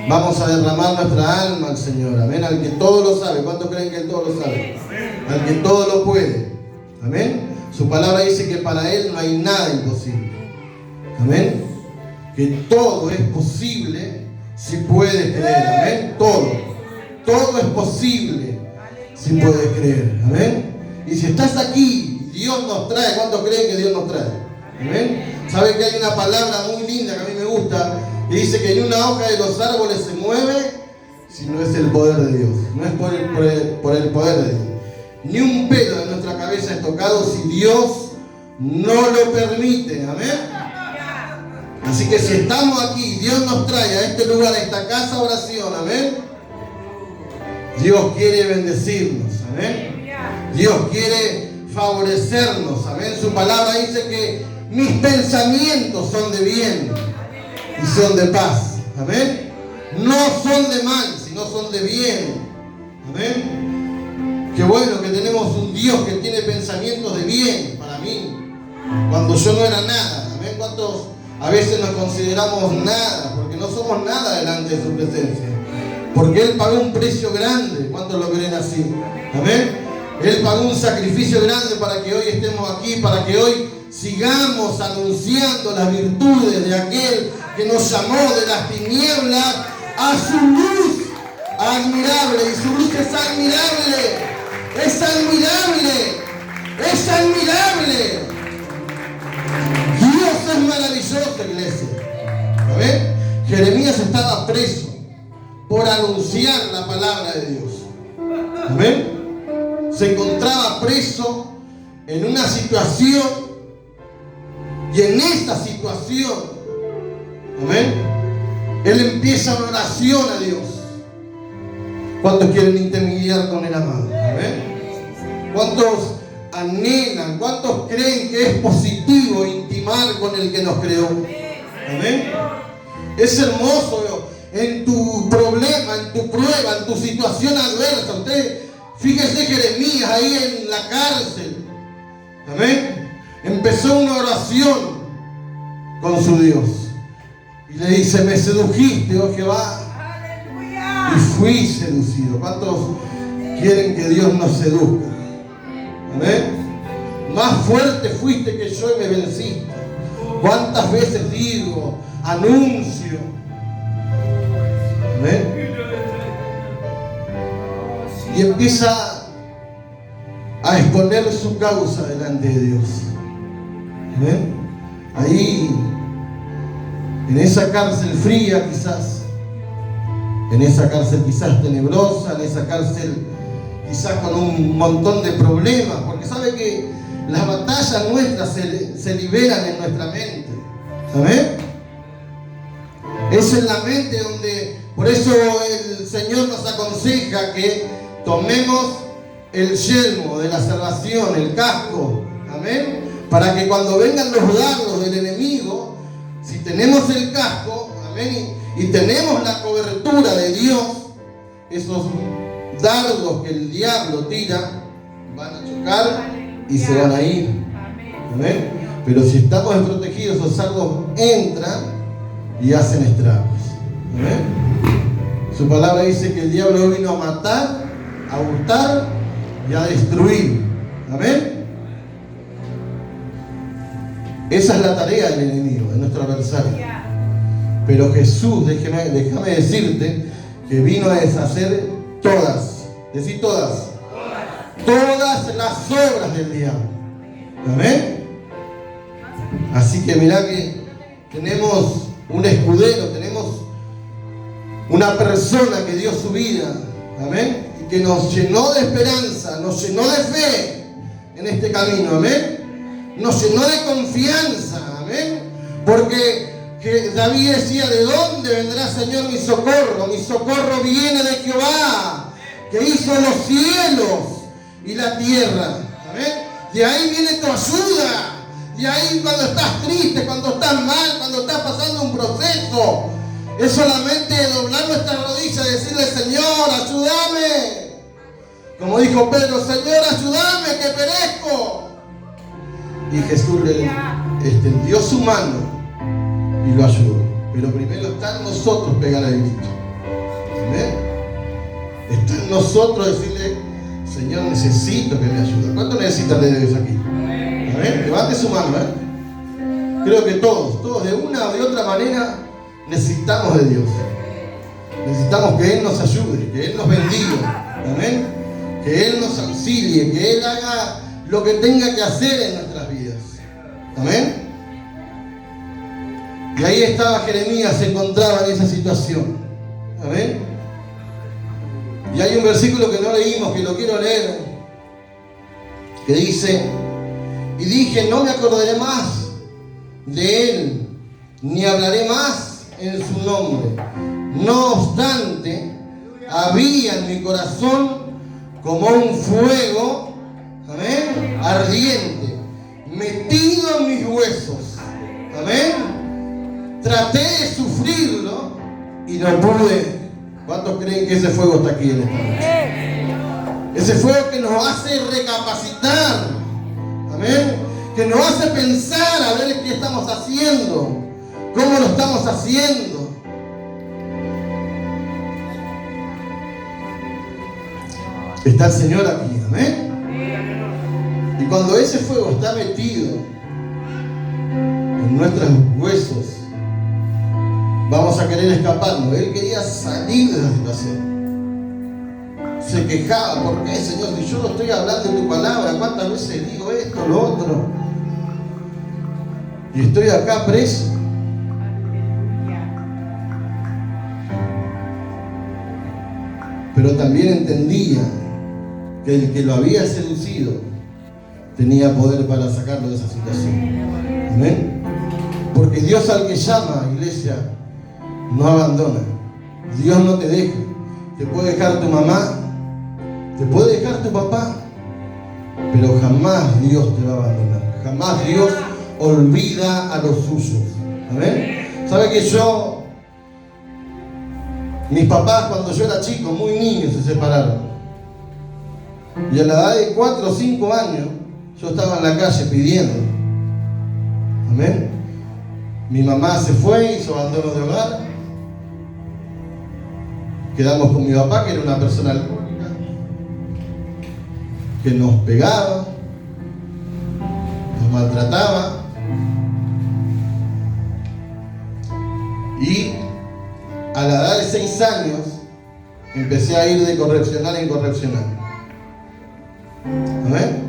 Vamos a derramar nuestra alma al Señor. Amén. Al que todo lo sabe. ¿Cuántos creen que Él todo lo sabe? Al que todo lo puede. Amén. Su palabra dice que para Él no hay nada imposible. Amén. Que todo es posible si puedes creer. Amén. Todo es posible si puedes creer. Amén. Y si estás aquí, Dios nos trae. ¿Cuántos creen que Dios nos trae? Amén. ¿Saben que hay una palabra muy linda que a mí me gusta? Que dice que ni una hoja de los árboles se mueve si no es el poder de Dios. No es por el poder de Dios. Ni un pelo de nuestra cabeza es tocado si Dios no lo permite. Amén. Así que si estamos aquí, Dios nos trae a este lugar, a esta casa de oración. Amén. Dios quiere bendecirnos. Amén. Dios quiere favorecernos. Amén. Su palabra dice que mis pensamientos son de bien y son de paz. Amén. No son de mal, sino son de bien. Amén. Qué bueno que tenemos un Dios que tiene pensamientos de bien para mí, cuando yo no era nada. Amén. ¿Cuántos a veces nos consideramos nada? Porque no somos nada delante de su presencia. Porque Él pagó un precio grande. ¿Cuántos lo creen así? Amén. Él pagó un sacrificio grande para que hoy estemos aquí, para que hoy sigamos anunciando las virtudes de aquel que nos llamó de las tinieblas a su luz admirable. Y su luz es admirable. Es admirable. Es admirable. Dios es maravilloso, iglesia. ¿Amén? Jeremías estaba preso por anunciar la palabra de Dios. ¿Amén? Se encontraba preso en una situación, y en esta situación, amén, él empieza una oración a Dios. ¿Cuántos quieren intimidar con el amado? Amén. ¿Cuántos anhelan? ¿Cuántos creen que es positivo intimar con el que nos creó? Amén. Es hermoso en tu problema, en tu prueba, en tu situación adversa. Usted, fíjese Jeremías ahí en la cárcel. Amén. Empezó una oración con su Dios. Y le dice, me sedujiste, oh Jehová. Y fui seducido. ¿Cuántos quieren que Dios nos seduzca? Amén. Más fuerte fuiste que yo y me venciste. ¿Cuántas veces digo, anuncio? Amén. Y empieza a exponer su causa delante de Dios. ¿Ven? Ahí, en esa cárcel fría quizás, en esa cárcel quizás tenebrosa, en esa cárcel quizás con un montón de problemas, porque sabe que las batallas nuestras se liberan en nuestra mente. ¿Amén? Es en la mente donde, por eso el Señor nos aconseja que tomemos el yelmo de la salvación, el casco. Amén. Para que cuando vengan los dardos del enemigo, si tenemos el casco, amén, y tenemos la cobertura de Dios, esos dardos que el diablo tira van a chocar y se van a ir. Amén. Pero si estamos desprotegidos, esos dardos entran y hacen estragos. Amén. Su palabra dice que el diablo vino a matar, a hurtar y a destruir. Amén. Esa es la tarea del enemigo, de nuestro adversario. Pero Jesús, déjame decirte, que vino a deshacer todas, decir todas las obras del diablo. Amén. Así que mirá que tenemos un escudero, tenemos una persona que dio su vida, amén, y que nos llenó de esperanza, nos llenó de fe en este camino, amén. Nos llenó de confianza, amén. Porque David decía, ¿de dónde vendrá, Señor, mi socorro? Mi socorro viene de Jehová, que hizo los cielos y la tierra. Amén. De ahí viene tu ayuda. De ahí cuando estás triste, cuando estás mal, cuando estás pasando un proceso, es solamente doblar nuestras rodillas y decirle, Señor, ayúdame. Como dijo Pedro, Señor, ayúdame que perezco. Y Jesús le extendió su mano y lo ayudó. Pero primero está en nosotros pegar el grito. ¿Amén? Está en nosotros decirle: Señor, necesito que me ayude. ¿Cuánto necesitan de Dios aquí? ¿Amén? Levante su mano, Creo que todos de una o de otra manera necesitamos de Dios. Necesitamos que Él nos ayude, que Él nos bendiga. Amén. Que Él nos auxilie, que Él haga lo que tenga que hacer en nuestras vidas. Amén. Y ahí estaba Jeremías, se encontraba en esa situación. Amén. Y hay un versículo que no leímos, que lo quiero leer, que dice: y dije, no me acordaré más de él, ni hablaré más en su nombre. No obstante, había en mi corazón como un fuego, amén, ardiente, metido en mis huesos. Amén. Traté de sufrirlo y no pude. ¿Cuántos creen que ese fuego está aquí en esta noche? Ese fuego que nos hace recapacitar. Amén. Que nos hace pensar a ver qué estamos haciendo, cómo lo estamos haciendo. Está el Señor aquí, amén. Y cuando ese fuego está metido en nuestros huesos, vamos a querer escaparnos. Él quería salir de la situación. Se quejaba: ¿por qué, Señor? Si yo no estoy hablando de tu palabra, ¿cuántas veces digo esto, lo otro? Y estoy acá preso. Pero también entendía que el que lo había seducido tenía poder para sacarlo de esa situación. Amén. Porque Dios al que llama, iglesia, no abandona. Dios no te deja. Te puede dejar tu mamá, te puede dejar tu papá, pero jamás Dios te va a abandonar. Jamás Dios olvida a los suyos. Amén. ¿Sabe que mis papás, cuando yo era chico, muy niño, se separaron? Y a la edad de 4 o 5 años, yo estaba en la calle pidiendo. Amén. Mi mamá se fue, hizo abandono de hogar. Quedamos con mi papá, que era una persona alcohólica, que nos pegaba, nos maltrataba. Y a la edad de 6 años empecé a ir de correccional en correccional. ¿Amén?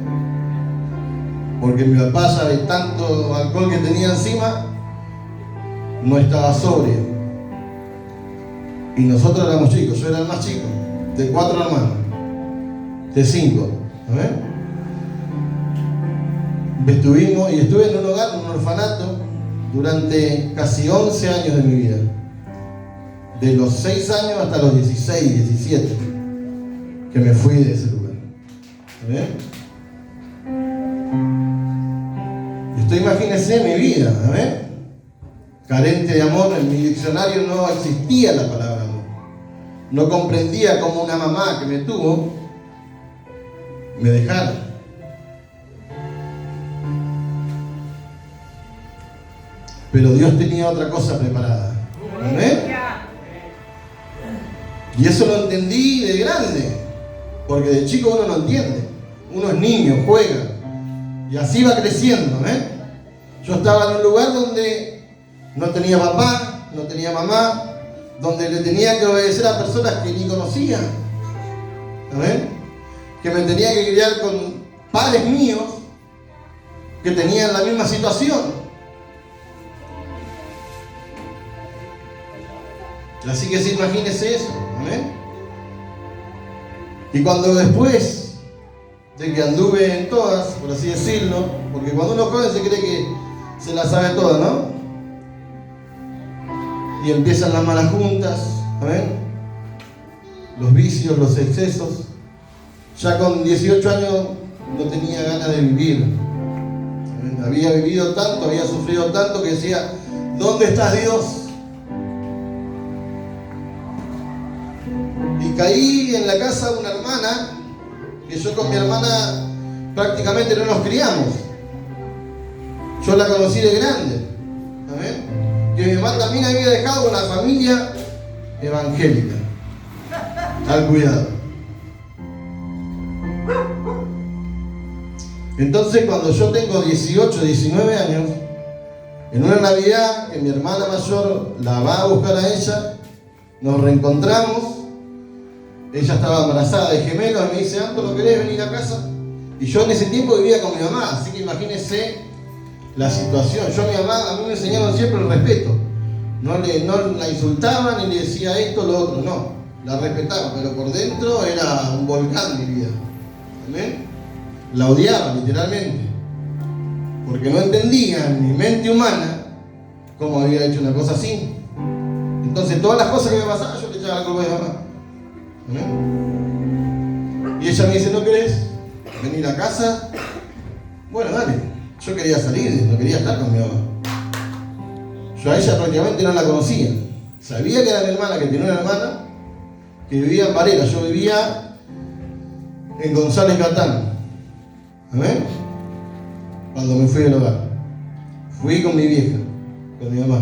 Porque mi papá, ya de tanto alcohol que tenía encima, no estaba sobrio. Y nosotros éramos chicos, yo era el más chico, de 4 hermanos, de 5. ¿Amén? Estuve en un hogar, en un orfanato, durante casi 11 años de mi vida. De los 6 años hasta los 16, 17, que me fui de ese lugar. ¿Amén? Y usted imagínese mi vida, ¿amén? Carente de amor. En mi diccionario no existía la palabra amor. No comprendía cómo una mamá que me tuvo me dejara. Pero Dios tenía otra cosa preparada. ¿Amén? Y eso lo entendí de grande, porque de chico uno no entiende. Uno es niño, juega, y así va creciendo. Yo estaba en un lugar donde no tenía papá, no tenía mamá, donde le tenía que obedecer a personas que ni conocía. ¿Amén? Que me tenía que criar con padres míos que tenían la misma situación. Así que sí, imagínese eso. ¿Amén? Y cuando después de que anduve en todas, por así decirlo, porque cuando uno joven se cree que se la sabe toda, ¿no? Y empiezan las malas juntas, ¿amén? Los vicios, los excesos. Ya con 18 años no tenía ganas de vivir. ¿Amén? Había vivido tanto, había sufrido tanto que decía: ¿dónde está Dios? Y caí en la casa de una hermana, que yo con mi hermana prácticamente no nos criamos. Yo la conocí de grande. ¿Amén? Que mi mamá también había dejado una familia evangélica. al cuidado. Entonces, cuando yo tengo 18, 19 años, en una Navidad que mi hermana mayor la va a buscar a ella, nos reencontramos. Ella estaba embarazada de gemelos y me dice: Anto, ¿no querés venir a casa? Y yo en ese tiempo vivía con mi mamá, así que imagínense la situación. Yo a mí me enseñaron siempre el respeto. No la insultaba ni le decía esto, lo otro, no. La respetaba, pero por dentro era un volcán mi vida. ¿Amén? La odiaba literalmente, porque no entendía en mi mente humana cómo había hecho una cosa así. Entonces todas las cosas que me pasaban yo le echaba la culpa a mi mamá. ¿Amén? Y ella me dice: ¿no querés venir a casa? Bueno, dale. Yo quería salir, no quería estar con mi mamá. Yo a ella prácticamente no la conocía. Sabía que era mi hermana, que tenía una hermana que vivía en Varela. Yo vivía en González Catán. ¿Amén? Cuando me fui del hogar, fui con mi vieja, con mi mamá.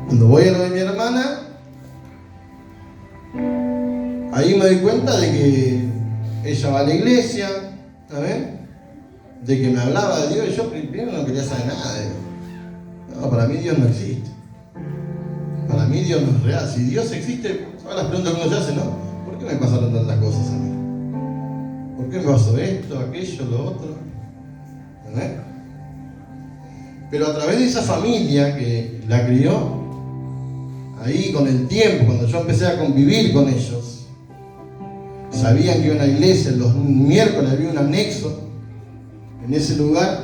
Cuando voy a lo de mi hermana, ahí me doy cuenta de que ella va a la iglesia, ¿amén? De que me hablaba de Dios, y yo primero no quería saber nada de Dios. No, para mí Dios no existe. Para mí Dios no es real. Si Dios existe, todas las preguntas que uno se hace, ¿no? ¿Por qué me pasaron tantas cosas a mí? ¿Por qué me pasó esto, aquello, lo otro? ¿Entendés? Pero a través de esa familia que la crió, ahí con el tiempo, cuando yo empecé a convivir con ellos, sabían que iban a la iglesia, los miércoles había un anexo en ese lugar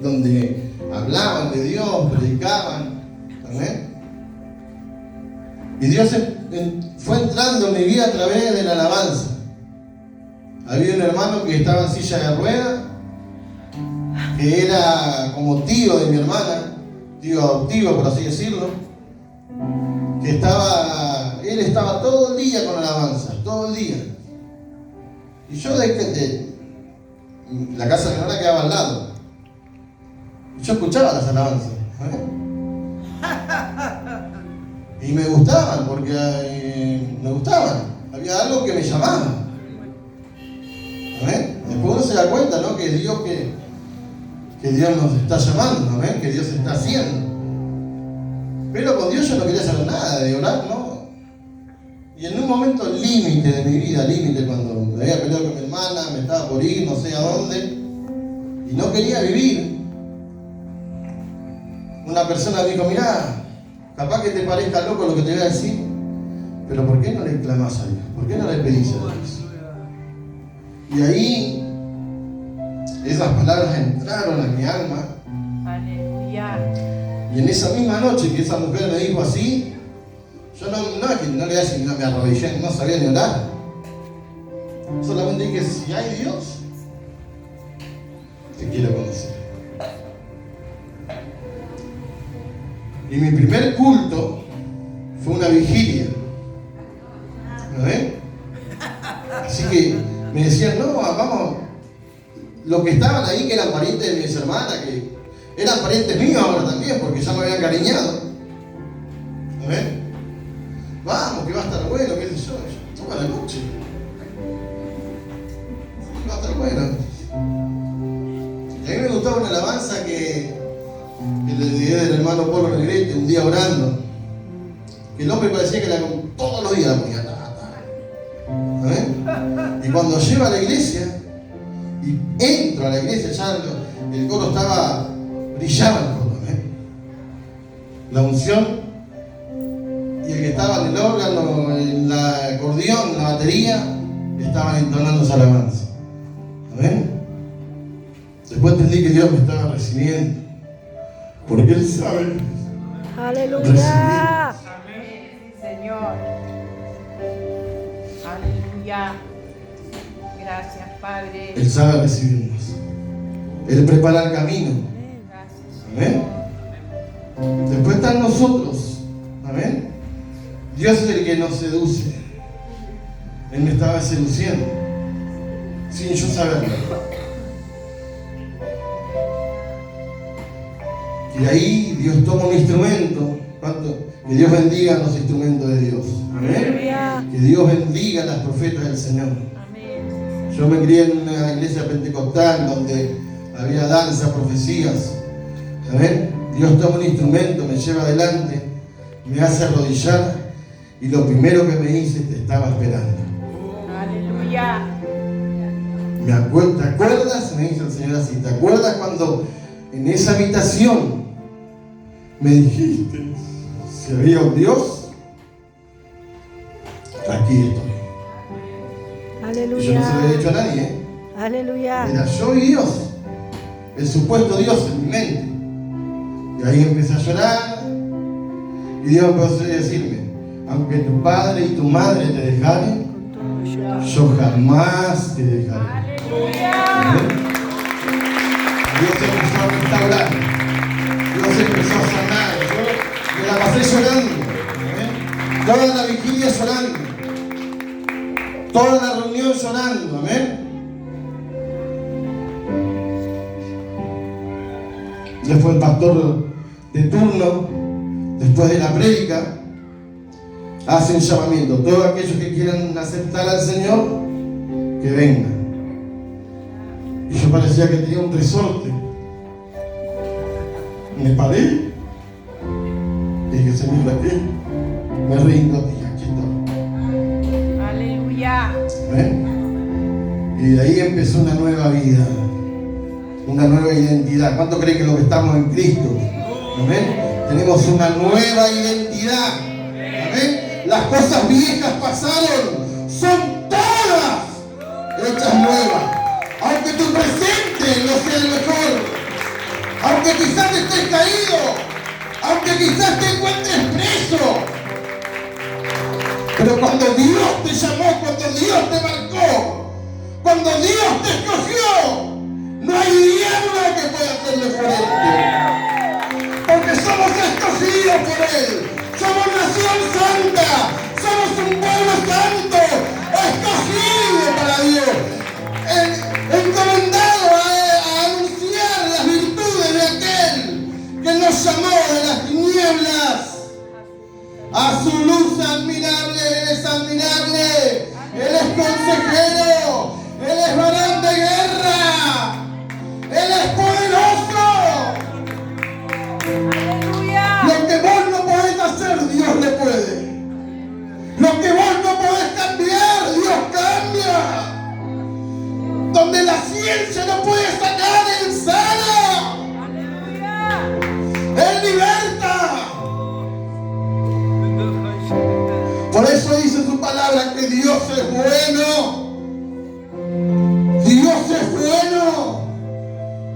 donde hablaban de Dios, predicaban. ¿Amén? Y Dios fue entrando en mi vida a través de la alabanza. Había un hermano que estaba en silla de ruedas, que era como tío de mi hermana, tío adoptivo por así decirlo, que él estaba todo el día con alabanza, todo el día. Y yo la casa de mi hermana quedaba al lado. Yo escuchaba las alabanzas. Y me gustaban, porque me gustaban. Había algo que me llamaba. ¿Amén? Después uno se da cuenta, ¿no? Que es Dios que Dios nos está llamando, ¿amén? Que Dios está haciendo. Pero con Dios yo no quería saber nada de orar, ¿no? Y en un momento límite de mi vida, cuando me había peleado con mi hermana, me estaba por ir, no sé a dónde, y no quería vivir, una persona me dijo: mirá, capaz que te parezca loco lo que te voy a decir, pero ¿por qué no le clamás a Dios? ¿Por qué no le pedís a Dios? Y ahí esas palabras entraron a mi alma. Aleluya. Y en esa misma noche que esa mujer me dijo así, yo no le dije, no me arrodillé, no sabía ni orar. Solamente dije: si hay Dios, te quiero conocer. Y mi primer culto fue una vigilia. ¿No ven? Así que me decían: no, vamos. Los que estaban ahí, que eran parientes de mis hermanas, que eran parientes míos ahora también, porque ya me habían cariñado. ¿No ven? Vamos, que va a estar bueno, qué sé yo. Toma la noche. Va a estar bueno. Y a mí me gustaba una alabanza que le dediqué del hermano Polo Negrete, un día orando. Que el hombre parecía que todos los días la ponía. ¿No? Y cuando llego a la iglesia, y entro a la iglesia, ya el coro estaba brillando, ¿eh? La unción, y el que estaba en el órgano, en la acordeón, en la batería, estaban entonando esa alabanza. ¿Ven? Después entendí que Dios me estaba recibiendo, porque Él sabe. Aleluya. Amén, Señor. Aleluya. Gracias, Padre. Él sabe recibirnos. Él prepara el camino. Amén. Después están nosotros. Amén. Dios es el que nos seduce. Él me estaba seduciendo sin yo saberlo. Y ahí Dios toma un instrumento Que Dios bendiga a los instrumentos de Dios. Amén. Que Dios bendiga a las profetas del Señor. Yo me crié en una iglesia pentecostal donde había danza, profecías. Amén. Dios toma un instrumento, me lleva adelante, me hace arrodillar y lo primero que me dice: te estaba esperando. Aleluya. ¿Te acuerdas? Me dice el Señor así. ¿Te acuerdas cuando en esa habitación me dijiste si había un Dios? Aquí estoy. Aleluya. Y yo no se lo había dicho a nadie, ¿eh? Aleluya. Era yo y Dios, el supuesto Dios en mi mente. Y ahí empecé a llorar y Dios empezó a decirme: aunque tu padre y tu madre te dejaren, yo jamás te dejaré. ¿Amén? Dios empezó a restaurar, Dios empezó a sanar. Yo me la pasé llorando. ¿Amén? Toda la vigilia llorando, toda la reunión llorando. Amén. Después el pastor de turno, después de la prédica, hace un llamamiento: todos aquellos que quieran aceptar al Señor, que vengan. Y yo parecía que tenía un resorte. Me paré y dije: Señor, aquí me rindo y aquí estoy. Aleluya. ¿Ven? Y de ahí empezó una nueva vida, una nueva identidad. ¿Cuánto creen que los que estamos en Cristo? ¿Amén? Tenemos una nueva identidad. ¿Amén? Las cosas viejas pasaron, son todas hechas nuevas. Aunque tu presente no sea el mejor, aunque quizás estés caído, aunque quizás te encuentres preso, pero cuando Dios te llamó, cuando Dios te marcó, cuando Dios te escogió, no hay diablo que pueda hacerle frente, porque somos escogidos por Él. Somos nación santa, somos un pueblo santo, escogido para Dios, encomendado a anunciar las virtudes de aquel que nos llamó de las tinieblas a su luz admirable. Él es admirable, Él es consejero, Él es varón de guerra, Él es poderoso. Aleluya. Lo que vos no podés hacer, Dios le puede. Lo que vos no podés cambiar, Dios cambia. Donde la ciencia no puede sanar, Él sana. Aleluya. Él liberta. Por eso dice su palabra que Dios es bueno. Dios es bueno.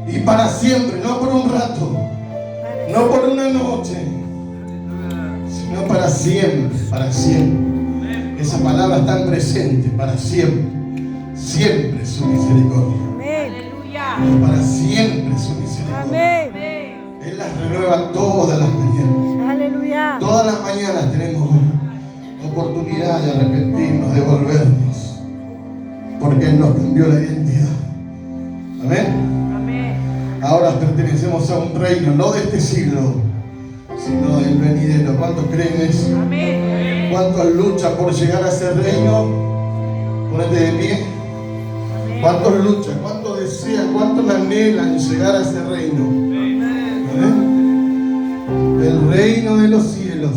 Y para siempre, no por un rato, no por una noche, sino para siempre, para siempre. Esa palabra está tan presente, para siempre. Siempre su misericordia. Aleluya. Para siempre su misericordia. Amén. Él las renueva todas las mañanas. Aleluya. Todas las mañanas tenemos oportunidad de arrepentirnos, de volvernos, porque Él nos cambió la identidad. Amén. Amén. Ahora pertenecemos a un reino, no de este siglo, sino del venidero. ¿Cuántos creen eso? Amén. ¿Cuántos luchan por llegar a ese reino? Ponete de pie. ¿Cuántos luchan? ¿Cuántos desean? ¿Cuántos anhelan llegar a ese reino? ¿Amén? El reino de los cielos.